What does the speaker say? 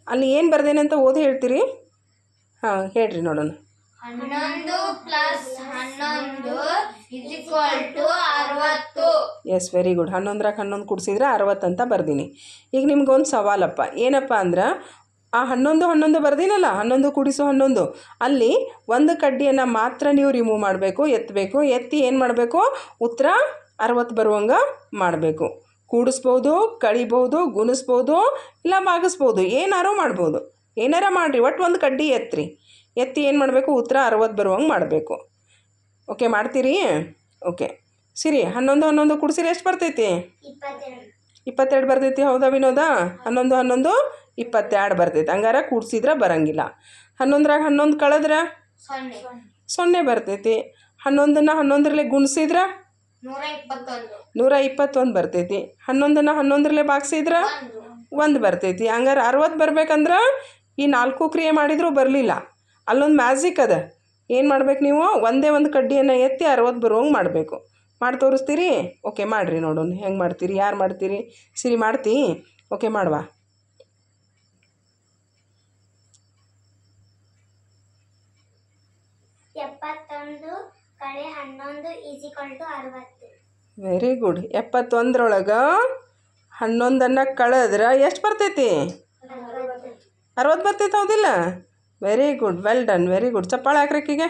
ಅಲ್ಲಿ ಏನು ಬರ್ದೇನೆ ಅಂತ ಓದಿ ಹೇಳ್ತೀರಿ? ಹಾಂ ಹೇಳ್ರಿ ನೋಡೋಣ. 11 + 11 60. Yes, very good. 11ರಾಗ 11 ಕೂಡಿಸಿದ್ರೆ 60 ಅಂತ ಬರ್ದೀನಿ. ಈಗ ನಿಮ್ಗೊಂದು ಸವಾಲಪ್ಪ. ಏನಪ್ಪ ಅಂದ್ರೆ ಆ 11 11 ಬರ್ದೀನಲ್ಲ, 11 ಕೂಡಿಸು 11, ಅಲ್ಲಿ ಒಂದು ಕಡ್ಡಿಯನ್ನು ಮಾತ್ರ ನೀವು ರಿಮೂವ್ ಮಾಡಬೇಕು, ಎತ್ತಬೇಕು. ಎತ್ತಿ ಏನು ಮಾಡಬೇಕು? ಉತ್ತರ 60 ಬರುವಂಗೆ ಮಾಡಬೇಕು. ಕೂಡಿಸ್ಬೋದು, ಕಳಿಬೋದು, ಗುಣಿಸ್ಬೋದು, ಇಲ್ಲ ಭಾಗಿಸ್ಬೋದು, ಏನಾರು ಮಾಡ್ಬೋದು. ಏನಾರ ಮಾಡಿರಿ, ಒಟ್ಟು ಒಂದು ಕಡ್ಡಿ ಎತ್ತಿ ಏನು ಮಾಡಬೇಕು? ಉತ್ತರ 60 ಬರುವಂಗೆ ಮಾಡಬೇಕು. ಓಕೆ, ಮಾಡ್ತೀರಿ? ಓಕೆ, ಸಿರಿ. 11 11 ಕೂಡಿಸಿರಿ ಎಷ್ಟು ಬರ್ತೈತಿ? 22 ಬರ್ತೈತಿ. ಹೌದಾ ವಿನೋದ? 11 11 22 ಬರ್ತೈತಿ. ಹಂಗಾರೆ ಕೂಡಿಸಿದ್ರೆ ಬರೋಂಗಿಲ್ಲ. 11ರಾಗ 11 ಕಳೆದ್ರೆ 0 ಬರ್ತೈತಿ. 11ನ್ನ 11ರಲ್ಲೇ ಗುಣಿಸಿದ್ರೆ 121 ಬರ್ತೈತಿ. 11ನ್ನ 11ರಲ್ಲೇ ಭಾಗಿಸಿದ್ರೆ 1 ಬರ್ತೈತಿ. ಹಂಗಾರೆ 60 ಬರ್ಬೇಕಂದ್ರೆ ಈ 4 ಕ್ರಿಯೆ ಮಾಡಿದರೂ ಬರಲಿಲ್ಲ. ಅಲ್ಲೊಂದು ಮ್ಯಾಜಿಕ್ ಅದ. ಏನು ಮಾಡ್ಬೇಕು ನೀವು? ಒಂದೇ ಒಂದು ಕಡ್ಡಿಯನ್ನು ಎತ್ತಿ 60 ಬರುವಂಗೆ ಮಾಡಬೇಕು. ಮಾಡಿ ತೋರಿಸ್ತೀರಿ? ಓಕೆ, ಮಾಡಿರಿ ನೋಡೋಣ ಹೆಂಗೆ ಮಾಡ್ತೀರಿ, ಯಾರು ಮಾಡ್ತೀರಿ? ಸಿರಿ ಮಾಡ್ತಿ? ಓಕೆ, ಮಾಡುವ. 71 - 11 = 60. Very good. 71ರೊಳಗೆ 11ನ್ನು ಕಳೆದ್ರೆ ಎಷ್ಟು ಬರ್ತೈತಿ? 60 ಬರ್ತೈತಿ. ಹೌದಿಲ್ಲ? Very good, well done, very good. ಚಪ್ಪಾಳೆ ಹಾಕ್ರಿಕಿಗೆ.